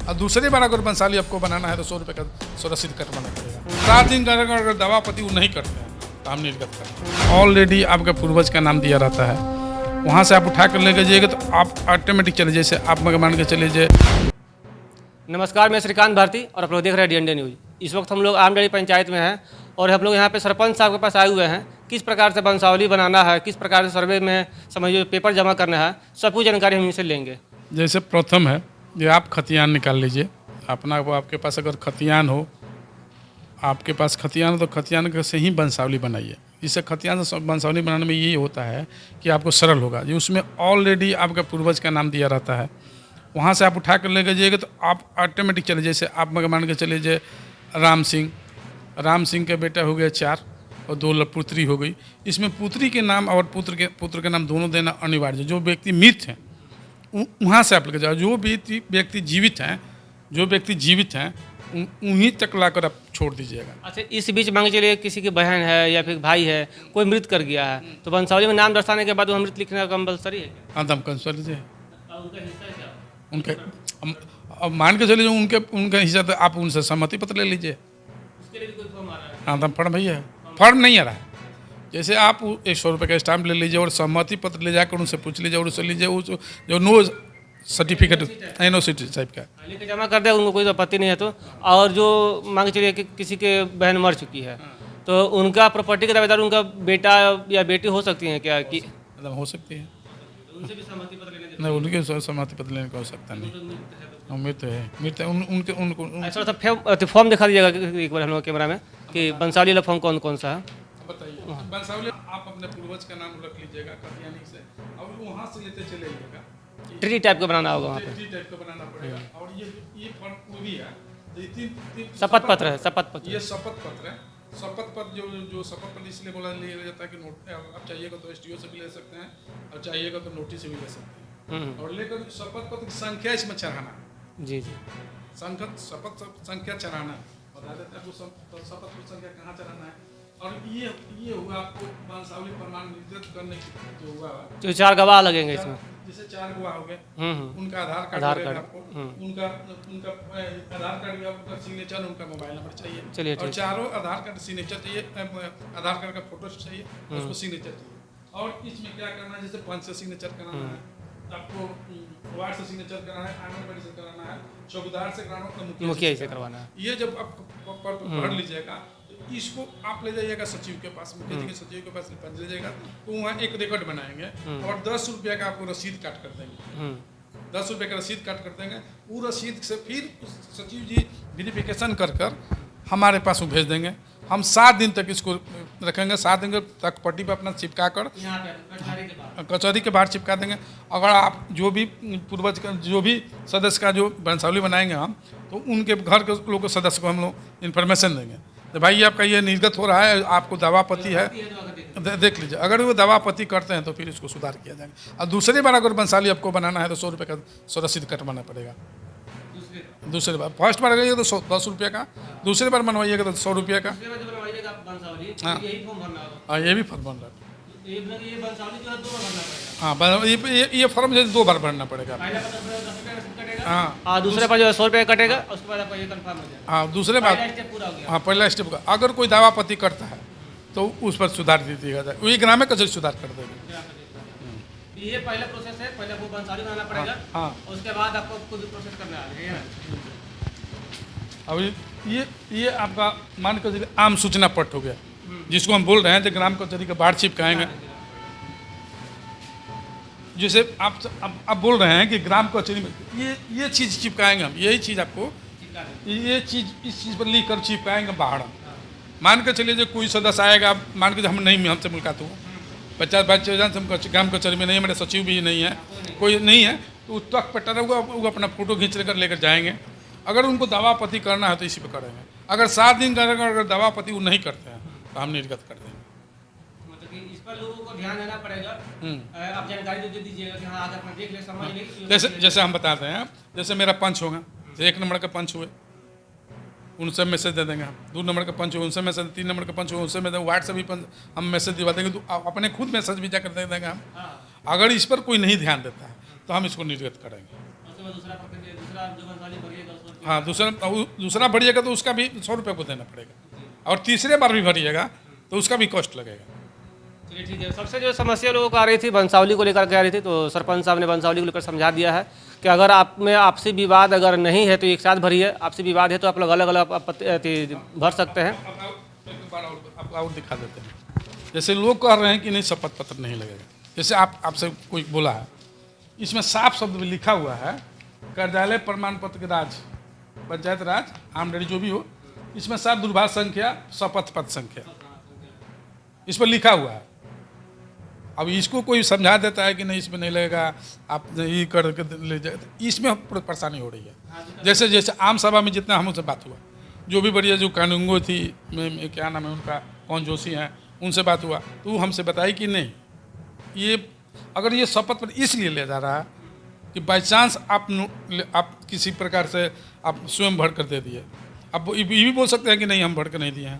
और दूसरी बार अगर बंसाली आपको बनाना है तो 100 रुपये का 100 रसीद कटवाना पड़ेगा। 7 दिन का अगर दवापति वो नहीं करते हैं तो हम निर्गत करते हैं। ऑलरेडी आपके पूर्वज का नाम दिया रहता है, वहाँ से आप उठा कर लेके जाइएगा तो आप ऑटोमेटिक चले, जैसे आप मान के चले जाए। नमस्कार, मैं श्रीकांत भारती और आप लोग देख रहे हैं डीएनडी न्यूज़। इस वक्त हम लोग आमडड़ी पंचायत में हैं और हम लोग यहाँ पे सरपंच साहब के पास आए हुए हैं। किस प्रकार से वंशावली बनाना है, किस प्रकार से सर्वे में समझिए पेपर जमा करना है, सब कुछ जानकारी हम इनसे लेंगे। जैसे प्रथम है ये आप खतियान निकाल लीजिए अपना, वो आपके पास अगर खतियान हो, आपके पास खतियान हो तो खतियान से ही वंशावली बनाइए। इससे खतियान से वंशावली बनाने में ये होता है कि आपको सरल होगा, जो उसमें ऑलरेडी आपका पूर्वज का नाम दिया रहता है, वहाँ से आप उठा कर लेके जाइएगा तो आप ऑटोमेटिक चले, जैसे आप मान के चले जाए राम सिंह के बेटा हो गए 4 और 2 पुत्री हो गई। इसमें पुत्री के नाम और पुत्र के नाम दोनों देना अनिवार्य है। जो व्यक्ति मृत हैं वहाँ से आप लेके जाओ, जो व्यक्ति जीवित हैं उन्हीं तक लाकर आप छोड़ दीजिएगा। अच्छा, इस बीच मान के चलिए किसी की बहन है या फिर भाई है, कोई मृत कर गया है तो वंशावली में नाम दर्शाने के बाद वो मृत लिखना कंपलसरी है? हाँ, दम कंसर लीजिए उनका हिस्सा क्या? उनके, अब मान के चलिए उनका हिस्सा तो आप उनसे सहमति पत्र ले लीजिए। उसके लिए भी कोई फॉर्म आ रहा है? हाँ, दम फॉर्म भैया फॉर्म नहीं आ रहा है। जैसे आप 100 रुपये का स्टाम्प ले लीजिए और सहमति पत्र ले जाकर उनसे पूछ लीजिए और उससे लीजिए जो नो सर्टिफिकेट यूनिवर्सिटी टाइप का लेके जमा कर दे, उनको कोई आपत्ति नहीं है तो। और जो मांग चलिए कि किसी के बहन मर चुकी है तो उनका प्रॉपर्टी का दावेदार उनका बेटा या बेटी हो सकती है क्या? कि मतलब हो सकती है, उनसे भी सहमति पत्र लेने नहीं उनके सहमति पत्र लेने का हो सकता नहीं। मृत है उनको ऐसा सब फॉर्म दिखा दीजिएगा एक बार हम लोग कैमरा में कि वंशावली वाला फॉर्म कौन कौन सा है। बताइए। वंशावली आप अपने पूर्वज का नाम रख लीजिएगा खतियानी से और वहाँ से लेते चले जाइएगा। ट्री टाइप का बनाना होगा वहाँ पे, ट्री टाइप का बनाना पड़ेगा। और ये फॉर्म वो भी है, शपथ पत्र है, शपथ पत्र। ये शपथ पत्र है। शपथ पत्र जो शपथ पत्र इसलिए बोला लिया जाता है कि नोट आप चाहिएगा तो एसडीओ से भी ले सकते हैं और चाहिएगा तो नोटिस से भी ले सकते हैं। और लेकर शपथ पत्र की संख्या इसमें चढ़ाना, जी शपथ संख्या चढ़ाना बता देते हैं आपको शपथ की संख्या कहाँ चढ़ाना है। और ये हुआ आपको वंशावली प्रमाण निर्गत करने की जो हुआ जो 4 गवाह लगेंगे इसमें, जैसे 4 गवाह हो गए, उनका आधार कार्ड आपको, उनका आधार कार्ड भी आपका सिग्नेचर, उनका मोबाइल नंबर चाहिए। चलिए और चारों आधार कार्ड सिग्नेचर चाहिए, आधार कार्ड का फोटो चाहिए, उसको सिग्नेचर चाहिए। और इसमें क्या करना है, जैसे पंच से सिग्नेचर कराना है आपको, वार्ड से सिग्नेचर कराना है, आंगनबाड़ी से कराना है, चौकीदार से कराना है, मुखिया से करवाना है। ये जब आप भर लीजिएगा तो इसको आप ले जाइएगा सचिव के पास, मुखिया जी के सचिव के पास ले जाइएगा तो वहाँ एक रिकॉर्ड बनाएंगे और 10 रुपये का आपको रसीद काट कर देंगे। 10 रुपये का रसीद काट कर देंगे। वो रसीद से फिर सचिव जी वेरिफिकेशन कर हमारे पास वो भेज देंगे। हम 7 दिन तक इसको रखेंगे, 7 दिन तक पट्टी पर अपना चिपका कर कचहरी के बाहर चिपका देंगे। अगर आप जो भी पूर्वज का जो भी सदस्य का जो वंशावली बनाएंगे हम, तो उनके घर के लोग सदस्य को हम लोग इन्फॉर्मेशन देंगे तो भाई आपका ये निर्गत हो रहा है, आपको दवापति है, देख लीजिए। अगर वो दवापति करते हैं तो फिर इसको सुधार किया जाएगा। और दूसरी बार अगर वंशावली आपको बनाना है तो 100 रुपये का 100 रसीद कटवाना पड़ेगा। दूसरी बार, फर्स्ट बार लगाइएगा तो 10 रुपये का, दूसरी बार बनवाइएगा तो 100 रुपये का। हाँ, ये भी फॉर्म बन रहा है। हाँ, ये फॉर्म 2 बार भरना पड़ेगा। हाँ, दूसरे पर जो 100 रुपये कटेगा उसके बाद आपका ये कंफर्म हो जाएगा। हाँ, दूसरे बार हाँ पहला स्टेप का अगर कोई दावापति करता है तो उस पर सुधार दे दिया जाए, वही ग्राम में कचहरी सुधार कर देगी। ये पहला प्रोसेस है, पहले वो वंशावली बनाना पड़ेगा। हाँ, उसके बाद आपको खुद प्रोसेस करना है। अब ये आपका मान कर चलिए आम सूचना पट हो गया, जिसको हम बोल रहे हैं जो ग्राम कचहरी का बाहर चिपकाएंगे। जैसे आप बोल रहे हैं कि ग्राम कचहरी में ये चीज़ चिपकाएंगे हम, यही चीज़ आपको ये चीज़ इस चीज़ पर लिख कर चिपकाएंगे बाहर। मान के चलिए जो कोई सदस्य आएगा, मान के हम नहीं, हमसे मुलाकात हो 50-52 जन से ग्राम कचहरी में नहीं, मेरे सचिव भी नहीं है, कोई नहीं है, तो तक पट्टा रहेगा, वो अपना फोटो खींच लेकर जाएंगे। अगर उनको दवापति करना है तो इसी पर करेंगे। अगर 7 दिन का अगर दवापति वो नहीं करते हैं तो हम निर्गत कर देंगे। इस पर लोगों को ध्यान देना पड़ेगा। आप जानकारी दे दीजिएगा कि हाँ, अगर देख ले समझ ले। जैसे हम बताते हैं, जैसे मेरा पंच होगा, 1 नंबर का पंच हुए उनसे मैसेज दे देंगे हम, 2 नंबर का पंच हुए उनसे मैसेज, 3 नंबर का पंच हुए उनसे मैसेज, वार्ड से भी हम मैसेज दिवा देंगे, तो अपने खुद मैसेज भी जाकर दे देंगे हम। अगर इस पर कोई नहीं ध्यान देता है तो हम इसको निर्गत करेंगे। हाँ, दूसरा भरिएगा तो उसका भी 100 रुपये को देना पड़ेगा, और तीसरे बार भी भरिएगा तो उसका भी कॉस्ट लगेगा। चलिए ठीक है। सबसे जो समस्या लोगों को आ रही थी वंशावली को लेकर के आ रही थी, तो सरपंच साहब ने वंशावली को लेकर समझा दिया है कि अगर आप में आपसी विवाद अगर नहीं है तो एक साथ भरिए, आपसी विवाद है तो आप लोग अलग अलग भर सकते हैं। एक बार और दिखा देते हैं। जैसे लोग कह रहे हैं कि नहीं शपथ पत्र नहीं लगेगा, जैसे आपसे कोई बोला है, इसमें साफ शब्द में लिखा हुआ है कार्यालय प्रमाण पत्र के राज, पंचायत राज, आमदनी जो भी हो, इसमें साफ दूरभाष संख्या, शपथ पत्र संख्या इस पर लिखा हुआ है। अब इसको कोई समझा देता है कि नहीं इसमें नहीं लगेगा, आप ये करके ले जाए, इसमें परेशानी हो रही है। जैसे जैसे आम सभा में जितना हमसे बात हुआ, जो भी बढ़िया जो कानूंगो थी, क्या नाम है उनका, कौन जोशी हैं, उनसे बात हुआ तो वो हमसे बताई कि नहीं, ये अगर ये शपथ पर इसलिए ले जा रहा है कि बाई चांस आप किसी प्रकार से आप स्वयं भर कर दे दिए, आप ये भी बोल सकते हैं कि नहीं हम भर कर नहीं दिए हैं,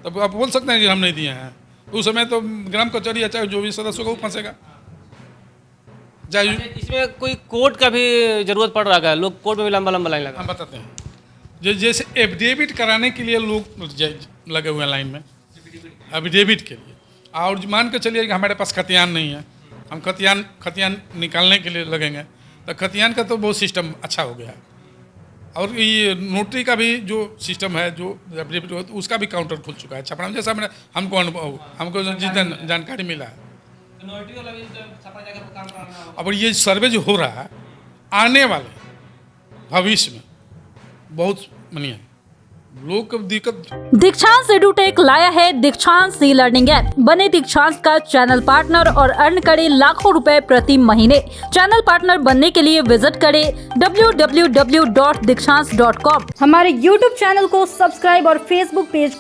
तब आप बोल सकते हैं कि हम नहीं दिए हैं, तो उस समय तो ग्राम कचहरी या चाहे जो भी सदस्य होगा वो फंसेगा। इसमें कोई कोर्ट का भी जरूरत पड़ रहा है, लोग कोर्ट में भी लंबा लंबा लाइन लगा। हम बताते हैं, जैसे एफिडेविट कराने के लिए लोग लगे हुए हैं लाइन में, एफिडेविट के लिए, और मान के चलिए कि हमारे पास खतियान नहीं है, हम खतियान निकालने के लिए लगेंगे, तो खतियान का तो बहुत सिस्टम अच्छा हो गया है, और ये नोटरी का भी जो सिस्टम है, जो एफिडेविट हो, तो उसका भी काउंटर खुल चुका है छपरा में, जैसा हमको जितना जानकारी मिला है। अब ये सर्वे जो हो रहा है आने वाले भविष्य में बहुत बढ़िया है, लोग को दिक्कत। दीक्षांत एडुटेक लाया है दीक्षांत ई लर्निंग ऐप। बने दीक्षांत का चैनल पार्टनर और अर्न करें लाखों रुपए प्रति महीने। चैनल पार्टनर बनने के लिए विजिट करें www.dikshaans.com। हमारे YouTube चैनल को सब्सक्राइब और Facebook पेज